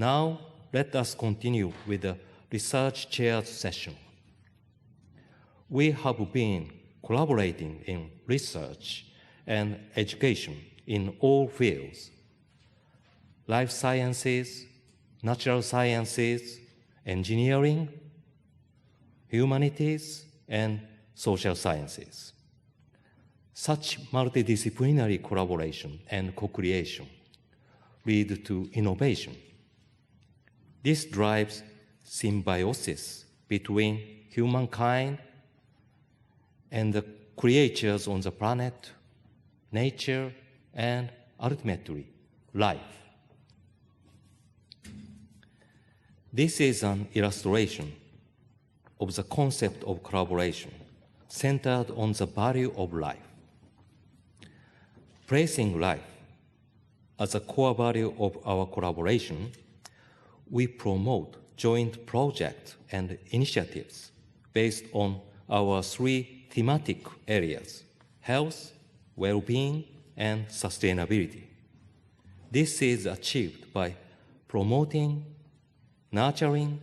Now, let us continue with the research chairs session. We have been collaborating in research and education in all fields: life sciences, natural sciences, engineering, humanities, and social sciences. Such multidisciplinary collaboration and co-creation lead to innovation. This drives symbiosis between humankind and the creatures on the planet, nature, and ultimately, life. This is an illustration of the concept of collaboration centered on the value of life. Placing life as a core value of our collaboration, we promote joint projects and initiatives based on our three thematic areas: health, well-being, and sustainability. This is achieved by promoting, nurturing,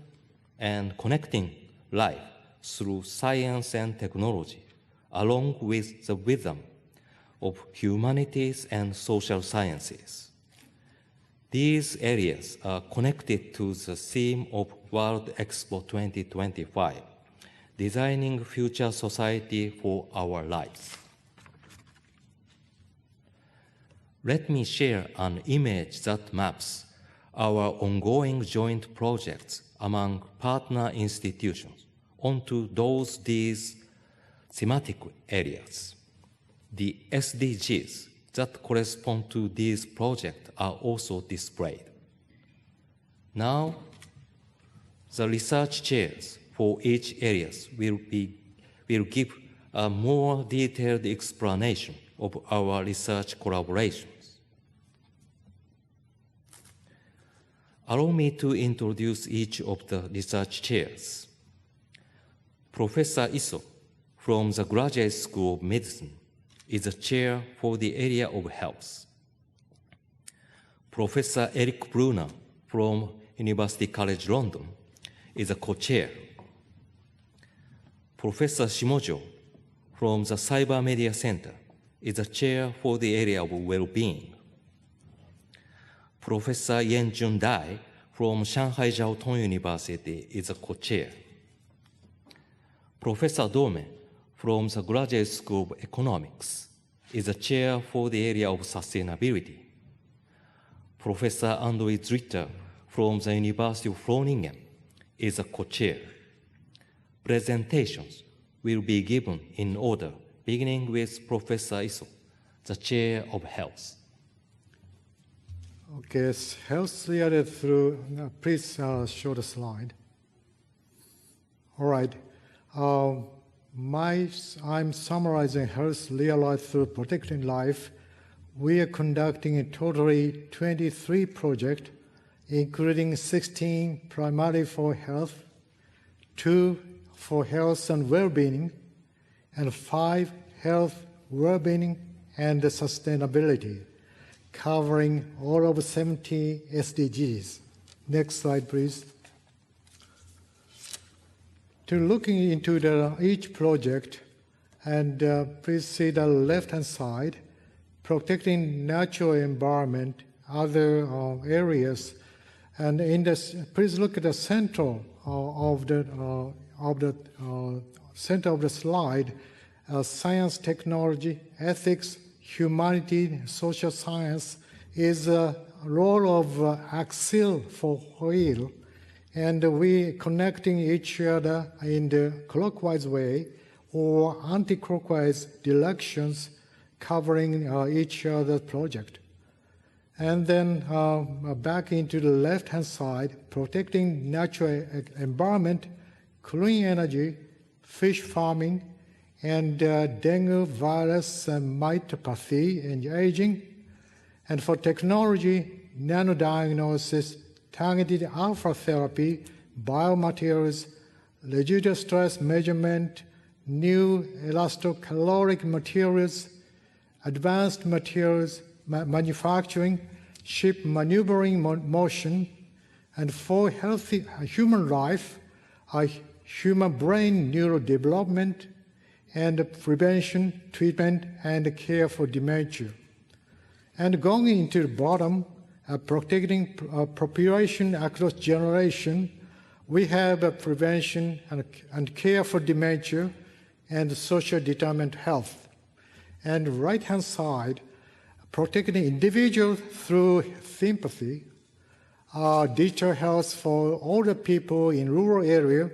and connecting life through science and technology, along with the wisdom of humanities and social sciences. These areas are connected to the theme of World Expo 2025, Designing Future Society for Our Lives. Let me share an image that maps our ongoing joint projects among partner institutions onto these thematic areas. The SDGs that correspond to these projects are also displayed. Now, the research chairs for each area will give a more detailed explanation of our research collaborations. Allow me to introduce each of the research chairs. Professor Iso from the Graduate School of Medicine is the chair for the area of health. Professor Eric Brunner from University College London is a co-chair. Professor SHIMOJO from the Cybermedia Center is a chair for the area of well-being. Professor Yanjun from Shanghai Jiao Tong University is a co-chair. Professor Dome from the Graduate School of Economics is a chair for the area of sustainability. Professor Andrej Zwitter from the University of Groningen is a co-chair. Presentations will be given in order, beginning with Professor Iso, the chair of health. Okay, health related through, please show the slide. All right. I'm summarizing health realized through protecting life. We are conducting a totally 23 projects, including 16 primarily for health, 2 for health and well-being, and 5 health, well-being, and sustainability, covering all of 70 SDGs. Next slide, please. To looking into each project, and please see the left-hand side, protecting natural environment, other areas, and in this, please look at the center of the center of the slide. Science, technology, ethics, humanity, social science is a role of axial for wheel. And we connecting each other in the clockwise way or anti-clockwise directions, covering each other's project. And then back into the left-hand side, protecting natural environment, clean energy, fish farming, and dengue virus and myopathy and aging. And for technology, nanodiagnosis, targeted alpha therapy, biomaterials, residual stress measurement, new elastocaloric materials, advanced materials, manufacturing, ship maneuvering motion, And for healthy human life, human brain neurodevelopment and prevention, treatment, and care for dementia. And going into the bottom, protecting population across generation, we have prevention and care for dementia and social determinant health. And right-hand side, protecting individuals through sympathy, digital health for older people in rural area,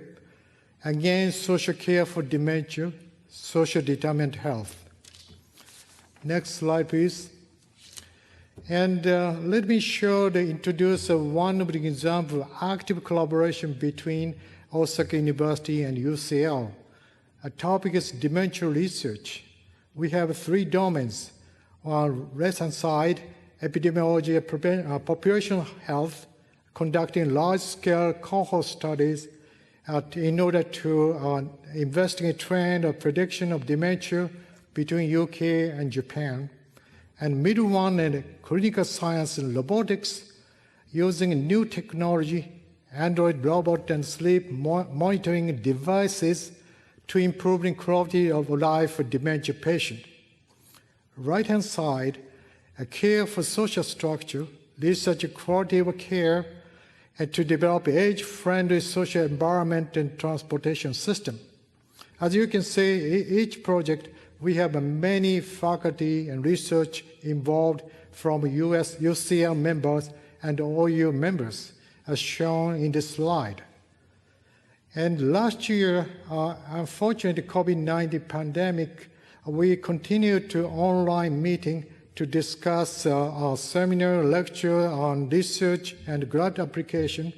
again, social care for dementia, social determinant health. Next slide, please. And let me introduce one of the examples of active collaboration between Osaka University and UCL. A topic is dementia research. We have 3 domains. On the left-hand side, epidemiology, population health, conducting large-scale cohort studies in order to investigate trend or prediction of dementia between UK and Japan. And middle one, in clinical science and robotics, using new technology, Android robot and sleep monitoring devices to improve the quality of life for dementia patients. Right-hand side, a care for social structure, research quality of care, and to develop age-friendly social environment and transportation system. As you can see, each project, we have many faculty and research involved from UCL members and OU members, as shown in this slide. And last year, unfortunately, COVID-19 pandemic, we continued to online meeting to discuss our seminar, lecture on research and grant application.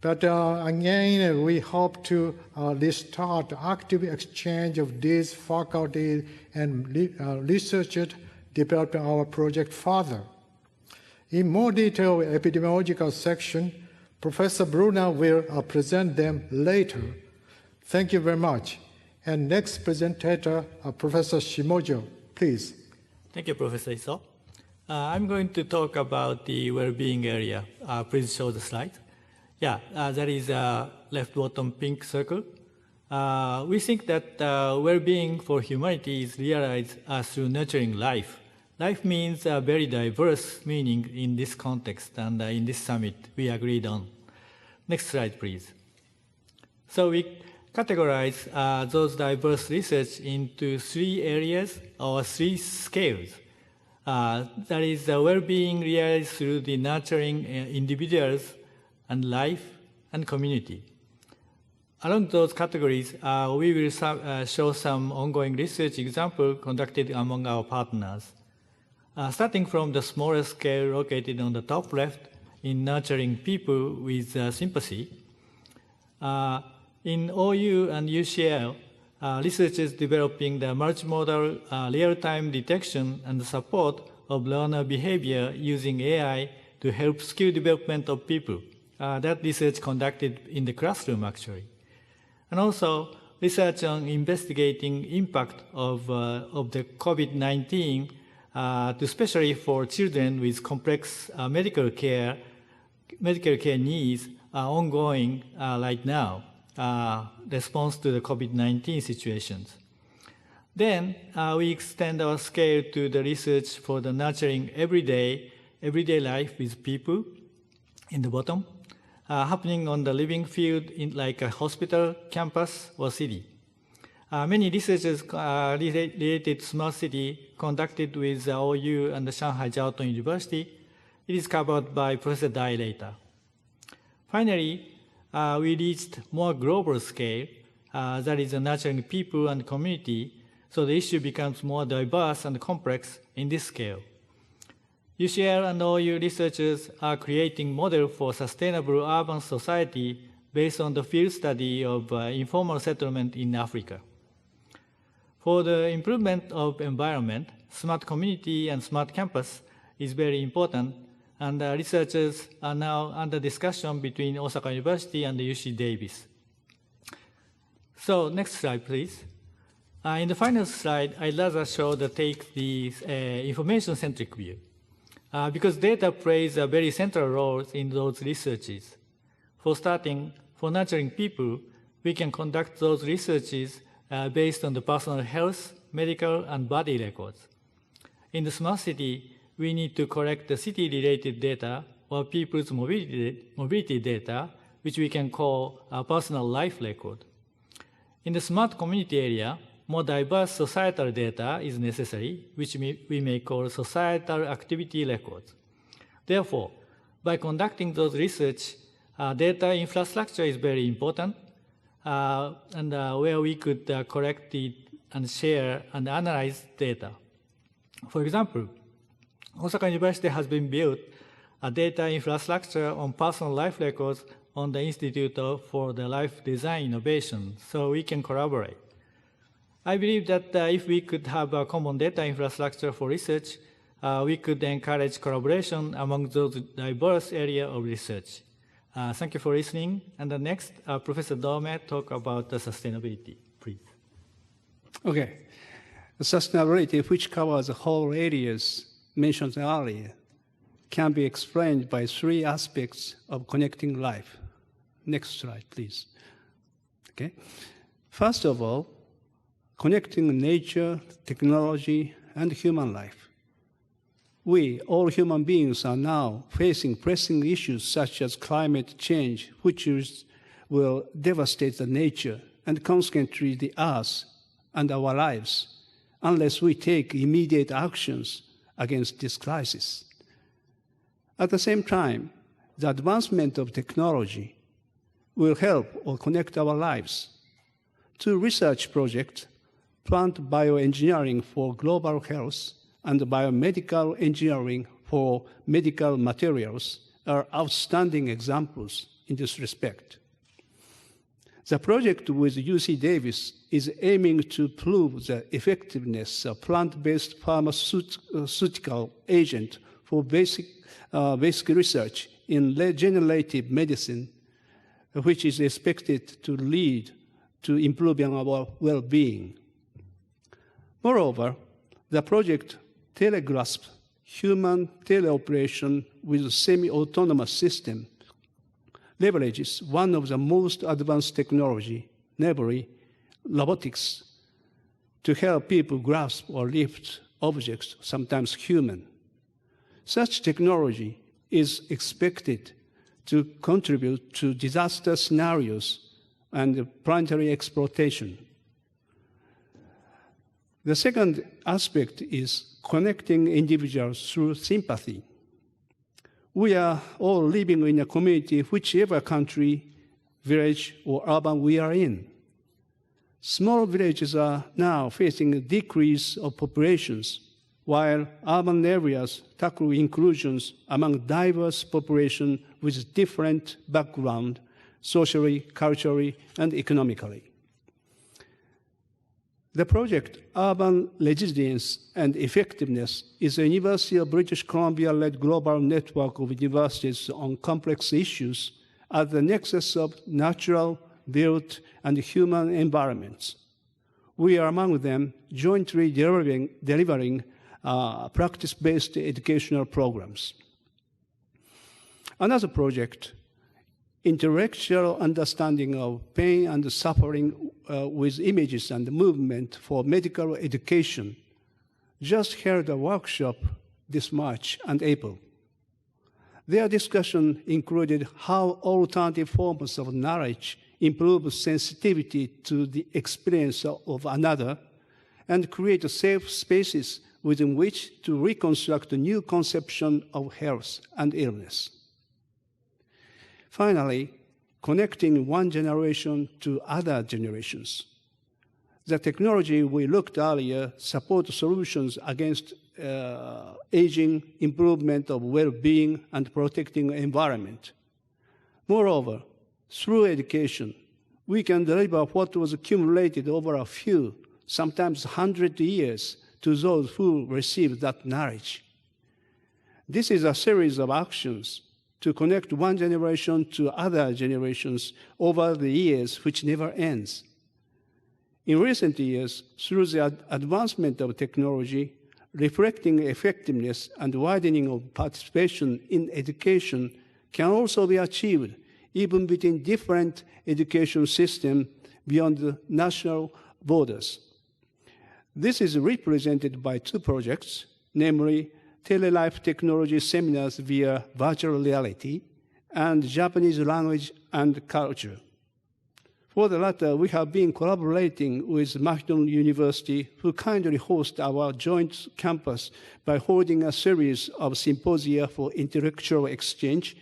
But again, we hope to restart active exchange of these faculty and researchers developing our project further. In more detail, epidemiological section, Professor Brunner will present them later. Thank you very much. And next presenter, Professor SHIMOJO, please. Thank you, Professor Iso. I'm going to talk about the well-being area. Please show the slide. Yeah, that is a left bottom pink circle. We think that well-being for humanity is realized through nurturing life. Life means a very diverse meaning in this context, and in this summit we agreed on. Next slide, please. So we categorize those diverse research into 3 areas or 3 scales. That is the well-being realized through the nurturing individuals and life and community. Along those categories, we will show some ongoing research example conducted among our partners. Starting from the smaller scale located on the top left in nurturing people with sympathy. In OU and UCL, researchers developing the multimodal real-time detection and support of learner behavior using AI to help skill development of people. That research conducted in the classroom, actually. And also, research on investigating impact of the COVID-19, especially for children with complex medical care needs are ongoing right now, response to the COVID-19 situations. Then we extend our scale to the research for the nurturing everyday life with people in the bottom, happening on the living field in like a hospital, campus, or city. Many researchers related smart city conducted with OU and the Shanghai Jiao Tong University. It is covered by Professor Dai later. Finally, we reached more global scale, that is nurturing people and community, so the issue becomes more diverse and complex in this scale. UCL and OU researchers are creating model for sustainable urban society based on the field study of informal settlement in Africa. For the improvement of environment, smart community and smart campus is very important, and researchers are now under discussion between Osaka University and the UC Davis. So next slide, please. In the final slide, I'd rather show the information-centric view. Because data plays a very central role in those researches. for starting, for nurturing people, we can conduct those researches based on the personal health, medical, and body records. In the smart city, we need to collect the city-related data or people's mobility data, which we can call a personal life record. In the smart community area, more diverse societal data is necessary, which we may call societal activity records. Therefore, by conducting those research, data infrastructure is very important, and where we could collect it and share and analyze data. For example, Osaka University has been built a data infrastructure on personal life records on the Institute for the Life Design Innovation, so we can collaborate. I believe that if we could have a common data infrastructure for research, we could encourage collaboration among those diverse areas of research. Thank you for listening. And the next, Professor Dome talk about the sustainability, please. Okay. Sustainability, which covers the whole areas mentioned earlier, can be explained by three aspects of connecting life. Next slide, please. Okay. First of all, connecting nature, technology, and human life. We, all human beings, are now facing pressing issues such as climate change, which will devastate the nature and consequently the earth and our lives, unless we take immediate actions against this crisis. At the same time, the advancement of technology will help or connect our lives. Two research projects, plant bioengineering for global health and biomedical engineering for medical materials, are outstanding examples in this respect. The project with UC Davis is aiming to prove the effectiveness of plant-based pharmaceutical agent for basic research in regenerative medicine, which is expected to lead to improving our well-being. Moreover, the project telegrasps human teleoperation with a semi-autonomous system leverages one of the most advanced technology, namely robotics, to help people grasp or lift objects, sometimes human. Such technology is expected to contribute to disaster scenarios and planetary exploitation. The second aspect is connecting individuals through sympathy. We are all living in a community, whichever country, village, or urban we are in. Small villages are now facing a decrease of populations, while urban areas tackle inclusions among diverse populations with different background, socially, culturally, and economically. The project Urban Resilience and Effectiveness is a University of British Columbia-led global network of universities on complex issues at the nexus of natural, built, and human environments. We are among them jointly delivering practice-based educational programs. Another project, Intellectual Understanding of Pain and Suffering with Images and Movement for Medical Education, just held a workshop this March and April. Their discussion included how alternative forms of knowledge improve sensitivity to the experience of another and create safe spaces within which to reconstruct a new conception of health and illness. Finally, connecting one generation to other generations. The technology we looked at earlier supports solutions against aging, improvement of well-being, and protecting the environment. Moreover, through education, we can deliver what was accumulated over a few, sometimes 100 years, to those who receive that knowledge. This is a series of actions to connect one generation to other generations over the years, which never ends. In recent years, through the advancement of technology, reflecting effectiveness and widening of participation in education can also be achieved even between different education systems beyond the national borders. This is represented by two projects, namely Telelife Technology Seminars via Virtual Reality and Japanese Language and Culture. For the latter, we have been collaborating with Mahidol University, who kindly host our joint campus by holding a series of symposia for intellectual exchange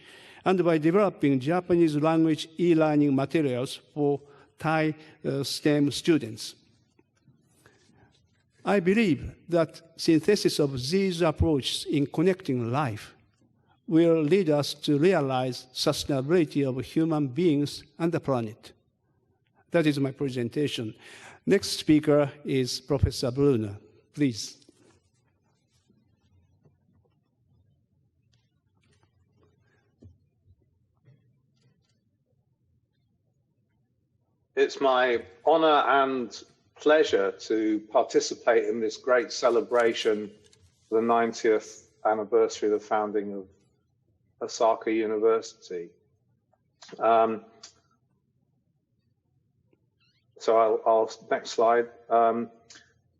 and by developing Japanese language e-learning materials for Thai STEM students. I believe that synthesis of these approaches in connecting life will lead us to realize sustainability of human beings and the planet. That is my presentation. Next speaker is Professor Brunner. Please. It's my honor and pleasure to participate in this great celebration for the 90th anniversary of the founding of Osaka University. So I'll next slide.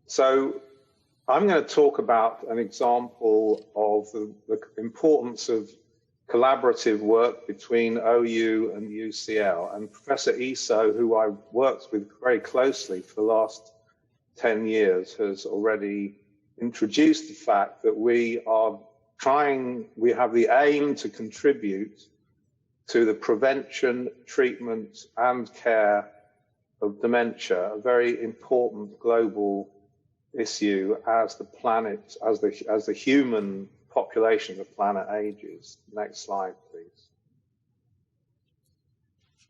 So I'm going to talk about an example of the importance of collaborative work between OU and UCL. And Professor Iso, who I worked with very closely for the last 10 years, has already introduced the fact that we have the aim to contribute to the prevention, treatment, and care of dementia, a very important global issue as the planet, as the human population of the planet ages. Next slide, please.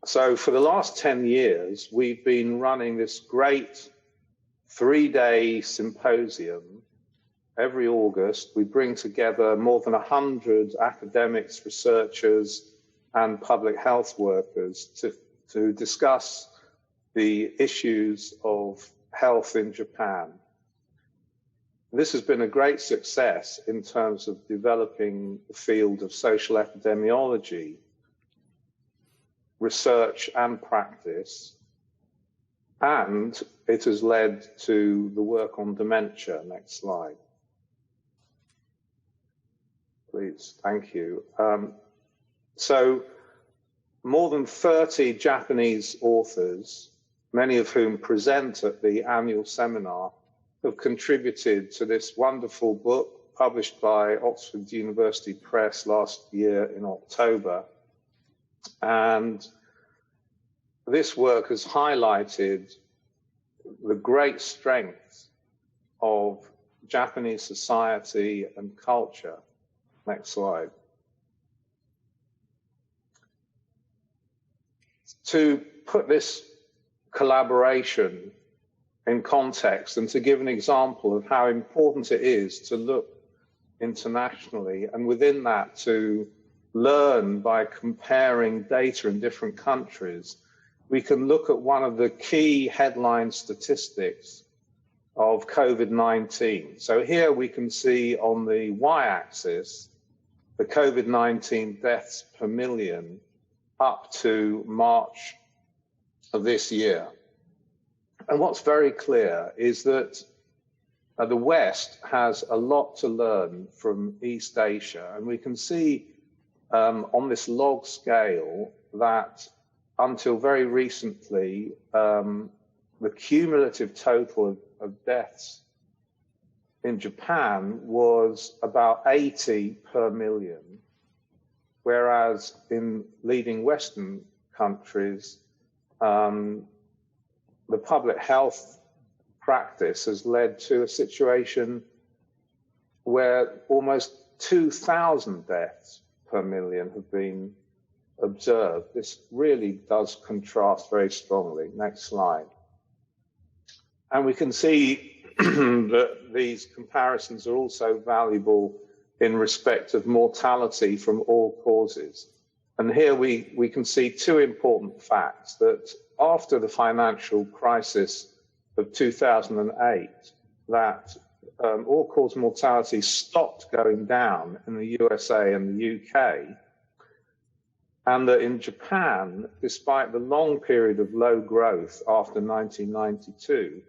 So for the last 10 years, we've been running this great 3-day symposium. Every August, we bring together more than 100 academics, researchers, and public health workers to discuss the issues of health in Japan. This has been a great success in terms of developing the field of social epidemiology, research and practice, and it has led to the work on dementia. Next slide. Please, thank you. So more than 30 Japanese authors, many of whom present at the annual seminar, have contributed to this wonderful book published by Oxford University Press last year in October. And this work has highlighted the great strength of Japanese society and culture. Next slide. To put this collaboration in context and to give an example of how important it is to look internationally, and within that to learn by comparing data in different countries, we can look at one of the key headline statistics of COVID-19. So here we can see on the y-axis the COVID-19 deaths per million up to March of this year. And what's very clear is that the West has a lot to learn from East Asia. And we can see on this log scale that until very recently, the cumulative total of deaths in Japan was about 80 per million, whereas in leading Western countries, the public health practice has led to a situation where almost 2,000 deaths per million have been observed. This really does contrast very strongly. Next slide. And we can see that these comparisons are also valuable in respect of mortality from all causes. And here we can see two important facts: that after the financial crisis of 2008, that all-cause mortality stopped going down in the USA and the UK. and that in Japan, despite the long period of low growth after 1992,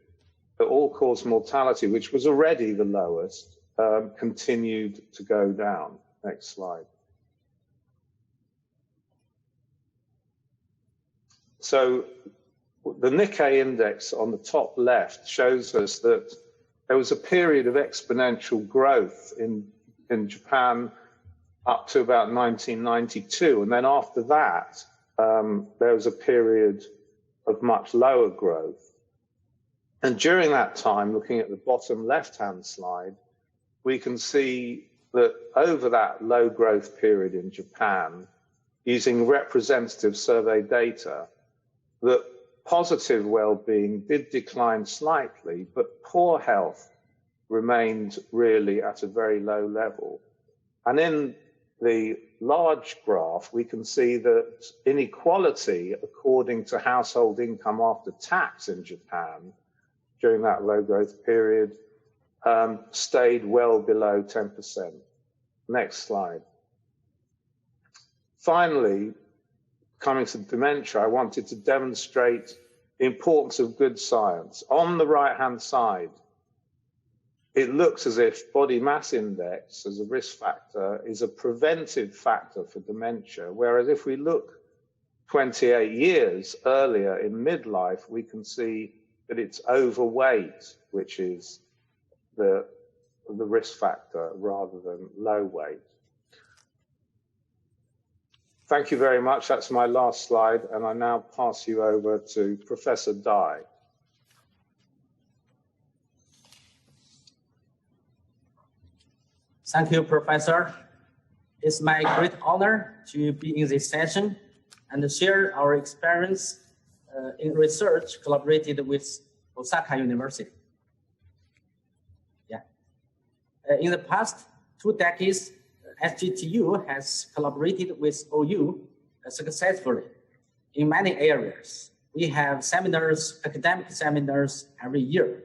the all-cause mortality, which was already the lowest, continued to go down. Next slide. So the Nikkei index on the top left shows us that there was a period of exponential growth in Japan up to about 1992. And then after that, there was a period of much lower growth. And during that time, looking at the bottom left-hand slide, we can see that over that low growth period in Japan, using representative survey data, that positive well-being did decline slightly, but poor health remained really at a very low level. And in the large graph, we can see that inequality according to household income after tax in Japan during that low growth period stayed well below 10%. Next slide. Finally, coming to dementia, I wanted to demonstrate the importance of good science. On the right-hand side, it looks as if body mass index as a risk factor is a preventive factor for dementia, whereas if we look 28 years earlier in midlife, we can see that it's overweight, which is the risk factor rather than low weight. Thank you very much. That's my last slide, and I now pass you over to Professor Dai. Thank you, Professor. It's my great honor to be in this session and share our experience in research collaborated with Osaka University. In the past 2 decades, SGTU has collaborated with OU successfully in many areas. We have seminars, academic seminars every year.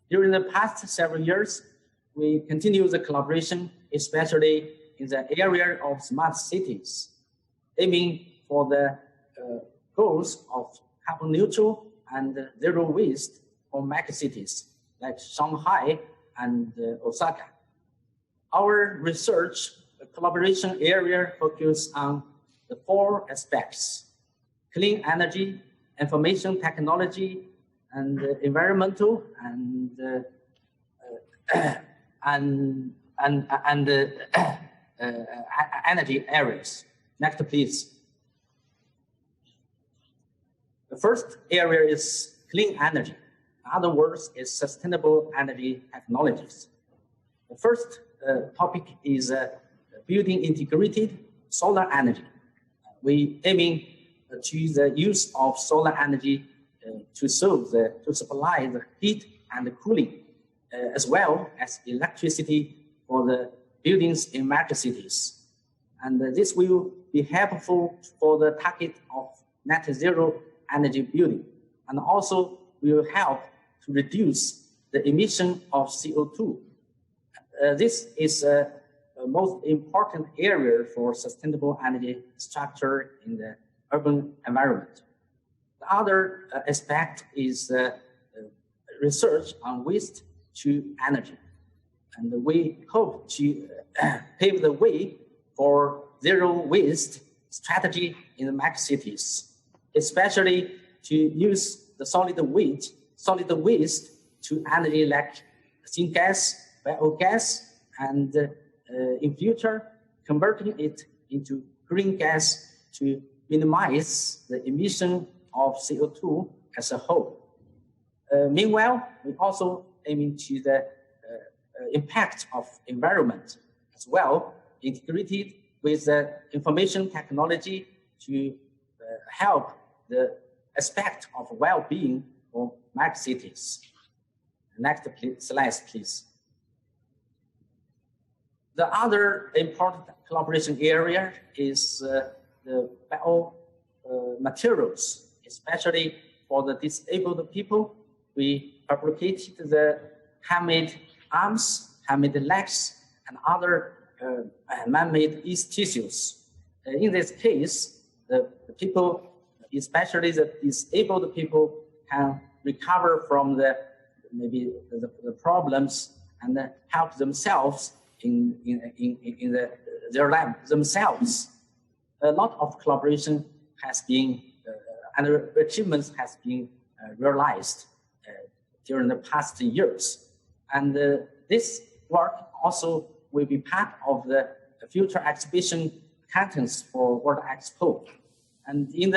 During the past several years, we continue the collaboration, especially in the area of smart cities, aiming for the goals of carbon neutral and zero waste for mega cities like Shanghai and Osaka. Our research collaboration area focuses on the 4 aspects: clean energy, information technology, and environmental and energy areas. Next, please. The first area is clean energy. In other words, is sustainable energy technologies. The first topic is building integrated solar energy. We aiming to the use of solar energy to supply the heat and the cooling, as well as electricity for the buildings in mega cities. And this will be helpful for the target of net zero energy building, and also will help to reduce the emission of CO2. This is the most important area for sustainable energy structure in the urban environment. The other aspect is research on waste to energy. And we hope to pave the way for zero waste strategy in the mega cities, especially to use the solid waste to energy like syngas, biogas, and in future, converting it into green gas to minimize the emission of CO2 as a whole. Meanwhile, we also aiming to the impact of environment as well, integrated with the information technology to help the aspect of well-being for mega cities. Next slide, please. The other important collaboration area is the biomaterials, especially for the disabled people. We fabricated the handmade arms, handmade legs, and other man-made tissues. In this case, the people, especially the disabled people, can recover from maybe the problems and help themselves in their life themselves. A lot of collaboration has been and achievements has been realized during the past years, and this work also will be part of the future exhibition contents for World Expo. And in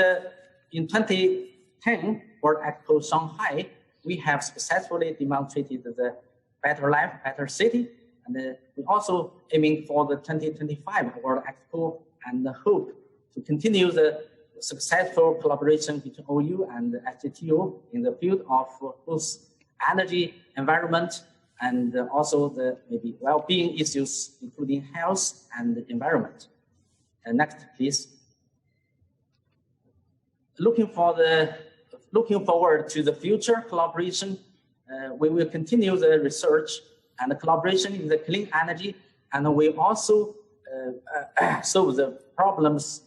2010 World Expo Shanghai, we have successfully demonstrated the better life, better city, and we also aiming for the 2025 World Expo and hope to continue the successful collaboration between OU and SGTO in the field of both energy, environment, and also the maybe well-being issues, including health and environment. Next, please. Looking forward to the future collaboration, we will continue the research and the collaboration in the clean energy, and we also solve the problems,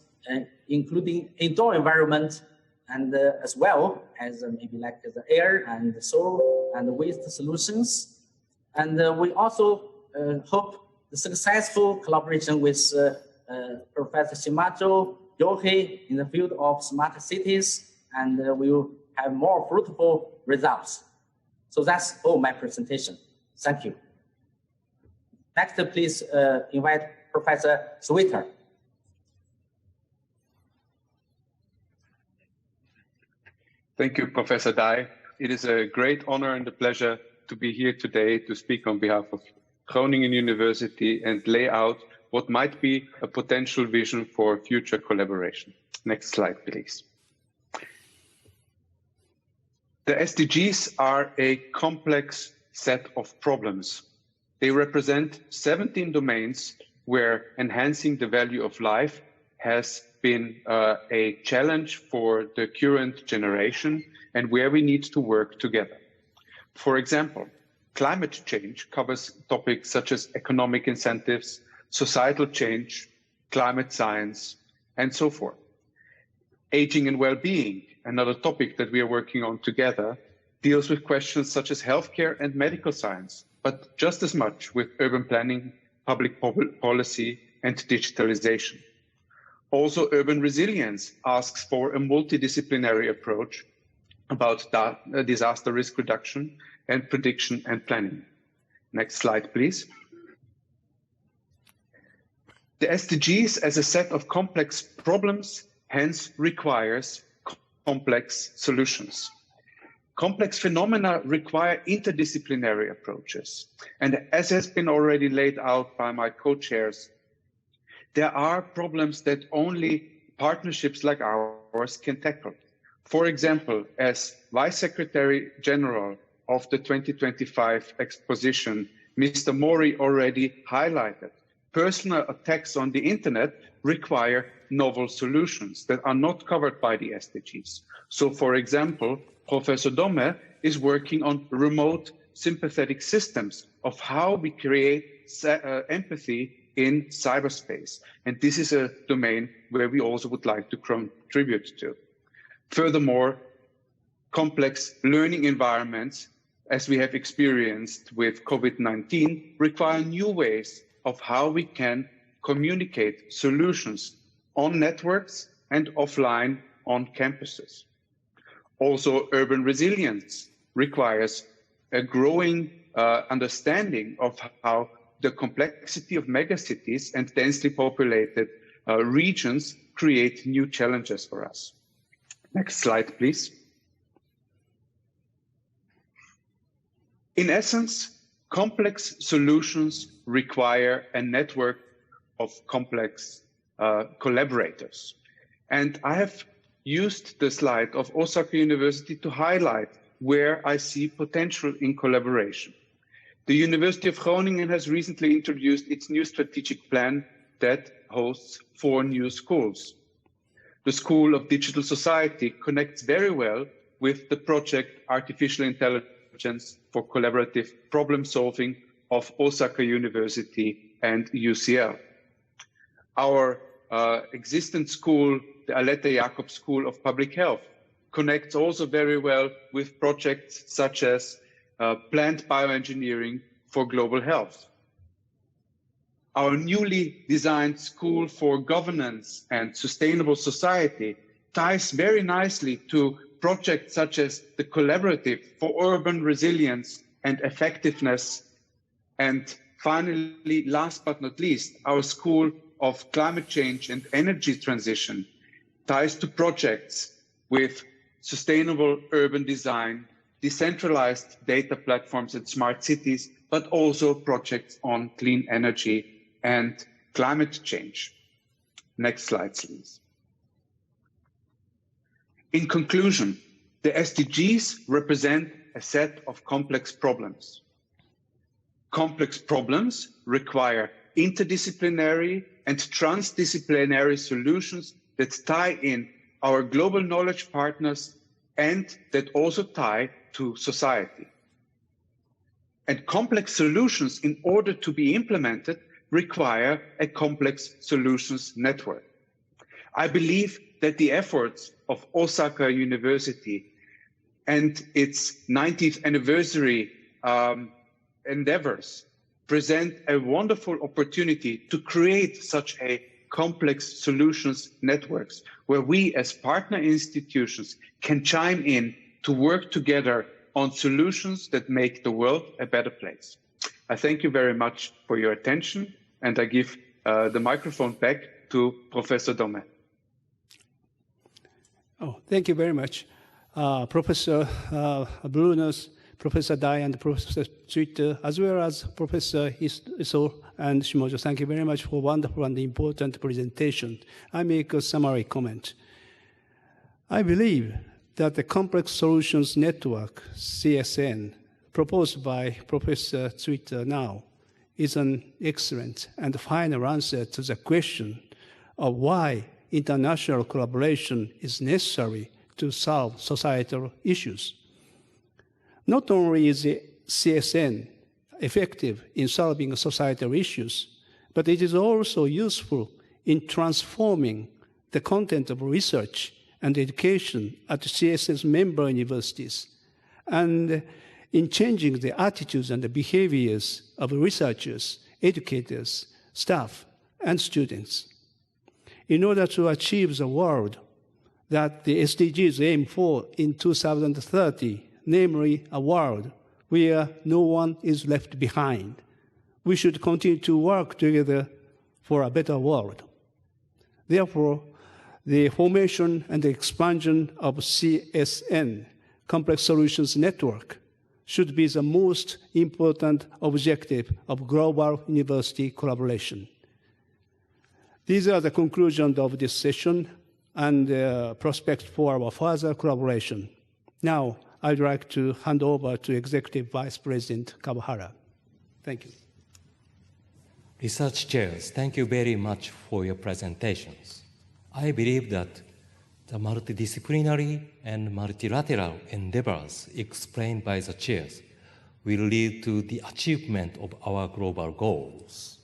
including indoor environment, and as well as maybe like the air and the soil and the waste solutions. And we also hope the successful collaboration with Professor SHIMOJO in the field of smart cities, and we will have more fruitful results. So that's all my presentation. Thank you. Next, please invite Professor Zwitter. Thank you, Professor Dai. It is a great honor and a pleasure to be here today to speak on behalf of Groningen University and lay out what might be a potential vision for future collaboration. Next slide, please. The SDGs are a complex set of problems. They represent 17 domains where enhancing the value of life has been a challenge for the current generation and where we need to work together. For example, climate change covers topics such as economic incentives, societal change, climate science, and so forth. Aging and well-being, another topic that we are working on together, deals with questions such as healthcare and medical science, but just as much with urban planning, public policy, and digitalization. Also, urban resilience asks for a multidisciplinary approach about disaster risk reduction and prediction and planning. Next slide, please. The SDGs as a set of complex problems hence requires complex solutions. Complex phenomena require interdisciplinary approaches. And as has been already laid out by my co-chairs, there are problems that only partnerships like ours can tackle. For example, as Vice Secretary General of the 2025 exposition, Mr. Mori already highlighted, personal attacks on the internet require novel solutions that are not covered by the SDGs. So, for example, Professor Dome is working on remote sympathetic systems of how we create empathy in cyberspace. And this is a domain where we also would like to contribute to. Furthermore, complex learning environments, as we have experienced with COVID-19, require new ways of how we can communicate solutions on networks and offline on campuses. Also, urban resilience requires a growing understanding of how the complexity of megacities and densely populated regions create new challenges for us. Next slide, please. In essence, complex solutions require a network of complex collaborators. And I have used the slide of Osaka University to highlight where I see potential in collaboration. The University of Groningen has recently introduced its new strategic plan that hosts 4 new schools. The School of Digital Society connects very well with the project Artificial Intelligence for Collaborative Problem Solving of Osaka University and UCL. Our existent school the Aletta Jakob School of Public Health, connects also very well with projects such as plant bioengineering for global health. Our newly designed School for Governance and Sustainable Society ties very nicely to projects such as the Collaborative for Urban Resilience and Effectiveness. And finally, last but not least, our School of Climate Change and Energy Transition ties to projects with sustainable urban design, decentralized data platforms and smart cities, but also projects on clean energy and climate change. Next slide, please. In conclusion, the SDGs represent a set of complex problems. Complex problems require interdisciplinary and transdisciplinary solutions that tie in our global knowledge partners and that also tie to society. And complex solutions, in order to be implemented, require a complex solutions network. I believe that the efforts of Osaka University and its 90th anniversary endeavors present a wonderful opportunity to create such a complex solutions networks where we as partner institutions can chime in to work together on solutions that make the world a better place. I thank you very much for your attention, and I give the microphone back to Professor Dome. Oh, thank you very much. Professor Brunner, Professor Dai, and Professor Zwitter, as well as Professor Iso and SHIMOJO, thank you very much for wonderful and important presentation. I make a summary comment. I believe that the Complex Solutions Network, CSN, proposed by Professor Zwitter now, is an excellent and final answer to the question of why international collaboration is necessary to solve societal issues. Not only is the CSN effective in solving societal issues, but it is also useful in transforming the content of research and education at CSN's member universities, and in changing the attitudes and the behaviors of researchers, educators, staff, and students. In order to achieve the world that the SDGs aim for in 2030, namely a world where no one is left behind, we should continue to work together for a better world. Therefore, the formation and the expansion of CSN, Complex Solutions Network, should be the most important objective of global university collaboration. These are the conclusions of this session and prospects for our further collaboration. Now, I'd like to hand over to Executive Vice President Kawahara. Thank you. Research chairs, thank you very much for your presentations. I believe that the multidisciplinary and multilateral endeavors explained by the chairs will lead to the achievement of our global goals.